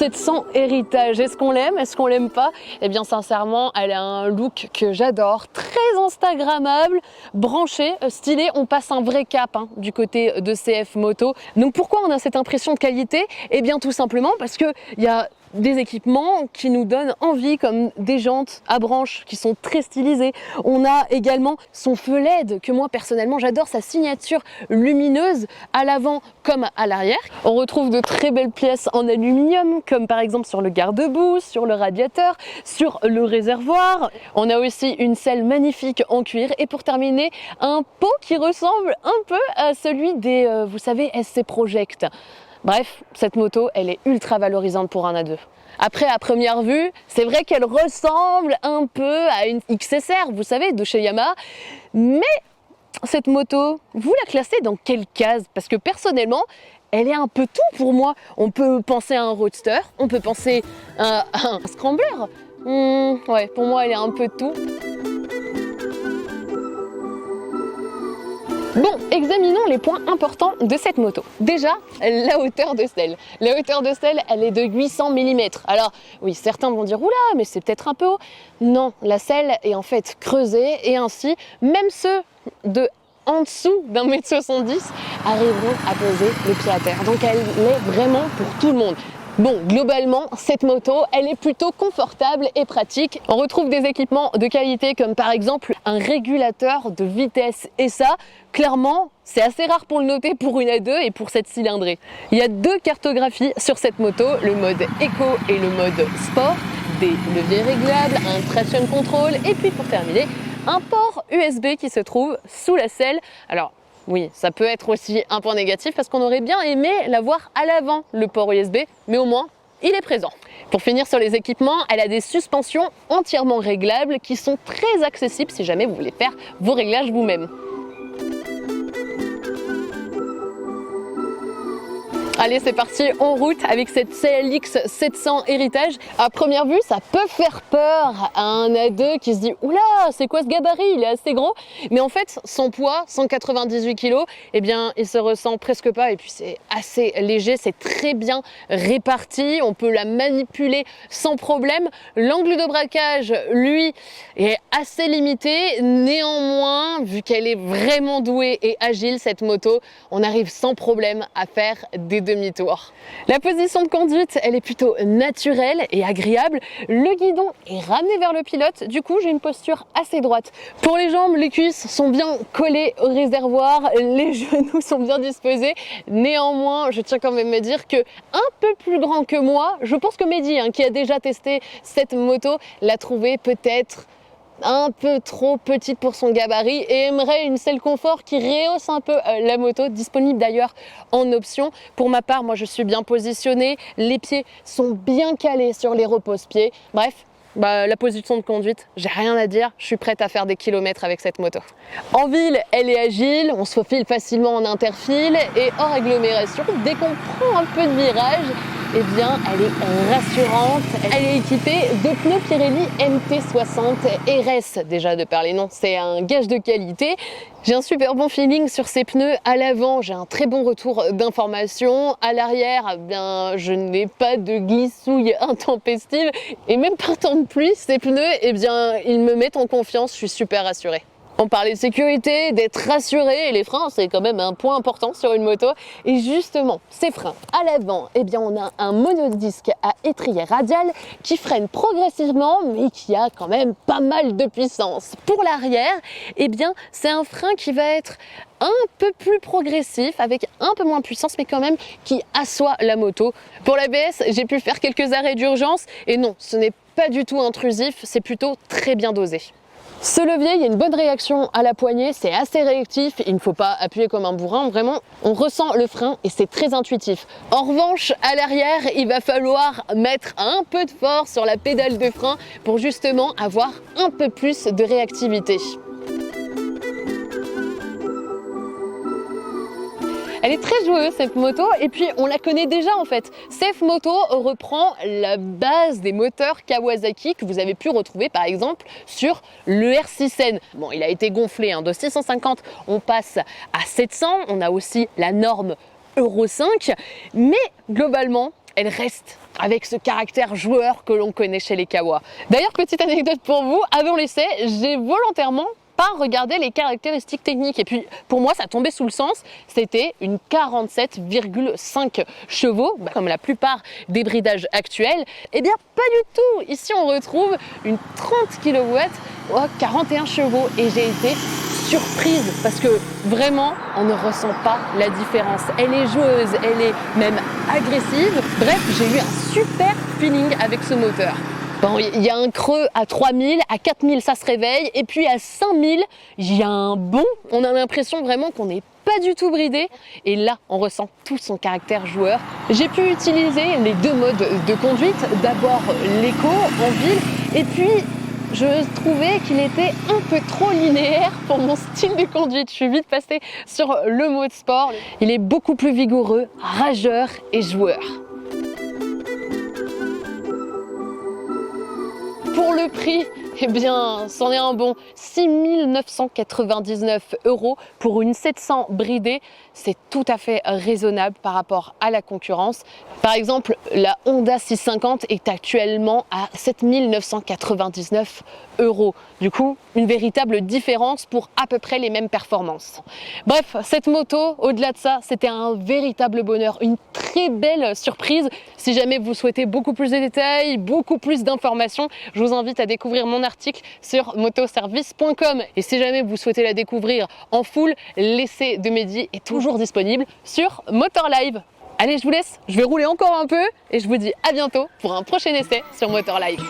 700 Heritage. Est-ce qu'on l'aime? Est-ce qu'on l'aime pas? Eh bien sincèrement, elle a un look que j'adore, très instagrammable, branché, stylé. On passe un vrai cap du côté de CF Moto. Donc pourquoi on a cette impression de qualité? Eh bien tout simplement parce que il y a des équipements qui nous donnent envie, comme des jantes à branches qui sont très stylisées. On a également son feu LED que moi personnellement j'adore, sa signature lumineuse à l'avant comme à l'arrière. On retrouve de très belles pièces en aluminium comme par exemple sur le garde-boue, sur le radiateur, sur le réservoir. On a aussi une selle magnifique en cuir et pour terminer un pot qui ressemble un peu à celui des, vous savez, SC Project. Bref, cette moto, elle est ultra valorisante pour un A2. Après, à première vue, c'est vrai qu'elle ressemble un peu à une XSR, vous savez, de chez Yamaha. Mais cette moto, vous la classez dans quelle case? Parce que personnellement, elle est un peu tout pour moi. On peut penser à un roadster, on peut penser à un scrambler. Ouais, pour moi, elle est un peu tout. Bon, examinons les points importants de cette moto. Déjà, la hauteur de selle. La hauteur de selle, elle est de 800 mm. Alors, oui, certains vont dire, oula, mais c'est peut-être un peu haut. Non, la selle est en fait creusée et ainsi, même ceux de en dessous d'1,70 m arriveront à poser le pied à terre. Donc, elle est vraiment pour tout le monde. Bon, globalement, cette moto, elle est plutôt confortable et pratique. On retrouve des équipements de qualité comme par exemple un régulateur de vitesse et ça, clairement, c'est assez rare pour le noter pour une A2 et pour cette cylindrée. Il y a deux cartographies sur cette moto, le mode Eco et le mode Sport, des leviers réglables, un traction control et puis pour terminer, un port USB qui se trouve sous la selle. Alors, oui, ça peut être aussi un point négatif parce qu'on aurait bien aimé l'avoir à l'avant, le port USB, mais au moins, il est présent. Pour finir sur les équipements, elle a des suspensions entièrement réglables qui sont très accessibles si jamais vous voulez faire vos réglages vous-même. Allez, c'est parti en route avec cette CLX 700 Heritage. À première vue, ça peut faire peur à un A2 qui se dit « Oula, c'est quoi ce gabarit? Il est assez gros !» Mais en fait, son poids, 198 kg, eh bien, il se ressent presque pas et puis c'est assez léger, c'est très bien réparti, on peut la manipuler sans problème. L'angle de braquage, lui, est assez limité. Néanmoins, vu qu'elle est vraiment douée et agile, cette moto, on arrive sans problème à faire des demi-tour. La position de conduite, elle est plutôt naturelle et agréable. Le guidon est ramené vers le pilote, du coup j'ai une posture assez droite. Pour les jambes, les cuisses sont bien collées au réservoir, les genoux sont bien disposés. Néanmoins, je tiens quand même à dire que un peu plus grand que moi, je pense que Mehdi, qui a déjà testé cette moto, l'a trouvé peut-être un peu trop petite pour son gabarit et aimerait une selle confort qui rehausse un peu la moto, disponible d'ailleurs en option. Pour ma part, moi je suis bien positionnée, les pieds sont bien calés sur les repose-pieds. Bref, la position de conduite, j'ai rien à dire, je suis prête à faire des kilomètres avec cette moto. En ville, elle est agile, on se faufile facilement en interfile et hors agglomération, dès qu'on prend un peu de virage, eh bien, elle est rassurante. Elle est équipée de pneus Pirelli MT60 RS, déjà de par les noms, c'est un gage de qualité. J'ai un super bon feeling sur ces pneus. À l'avant, j'ai un très bon retour d'information. À l'arrière, eh bien, je n'ai pas de glissouille intempestive. Et même par temps de pluie, ces pneus, eh bien, ils me mettent en confiance. Je suis super rassurée. On parlait de sécurité, d'être rassuré, et les freins, c'est quand même un point important sur une moto. Et justement, ces freins à l'avant, eh bien, on a un monodisque à étrier radial qui freine progressivement, mais qui a quand même pas mal de puissance. Pour l'arrière, eh bien, c'est un frein qui va être un peu plus progressif, avec un peu moins de puissance, mais quand même qui assoit la moto. Pour l'ABS, j'ai pu faire quelques arrêts d'urgence, et non, ce n'est pas du tout intrusif, c'est plutôt très bien dosé. Ce levier, il y a une bonne réaction à la poignée, c'est assez réactif, il ne faut pas appuyer comme un bourrin, vraiment, on ressent le frein et c'est très intuitif. En revanche, à l'arrière, il va falloir mettre un peu de force sur la pédale de frein pour justement avoir un peu plus de réactivité. Elle est très joueuse cette moto et puis on la connaît déjà en fait. CF Moto reprend la base des moteurs Kawasaki que vous avez pu retrouver par exemple sur le R6N. Bon, il a été gonflé de 650, on passe à 700, on a aussi la norme Euro 5, mais globalement, elle reste avec ce caractère joueur que l'on connaît chez les Kawa. D'ailleurs, petite anecdote pour vous, avant l'essai, j'ai volontairement pas regardé les caractéristiques techniques et puis pour moi ça tombait sous le sens, c'était une 47,5 chevaux, comme la plupart des bridages actuels. Eh bien pas du tout, ici on retrouve une 30 kW, 41 chevaux et j'ai été surprise parce que vraiment on ne ressent pas la différence. Elle est joueuse, elle est même agressive. Bref, j'ai eu un super feeling avec ce moteur. Bon, il y a un creux à 3000, à 4000 ça se réveille et puis à 5000 il y a un bond. On a l'impression vraiment qu'on n'est pas du tout bridé et là on ressent tout son caractère joueur. J'ai pu utiliser les deux modes de conduite, d'abord l'éco en ville et puis je trouvais qu'il était un peu trop linéaire pour mon style de conduite. Je suis vite passée sur le mode sport. Il est beaucoup plus vigoureux, rageur et joueur. Pour le prix, eh bien, c'en est un bon 6 999 € pour une 700 bridée. C'est tout à fait raisonnable par rapport à la concurrence. Par exemple, la Honda 650 est actuellement à 7 999 €. Du coup, une véritable différence pour à peu près les mêmes performances. Bref, cette moto, au-delà de ça, c'était un véritable bonheur, une très belle surprise. Si jamais vous souhaitez beaucoup plus de détails, beaucoup plus d'informations, je vous invite à découvrir mon article sur motoservice.com. Et si jamais vous souhaitez la découvrir en full, l'essai de Mehdi est toujours disponible sur Motor Live. Allez, je vous laisse, je vais rouler encore un peu et je vous dis à bientôt pour un prochain essai sur Motor Live.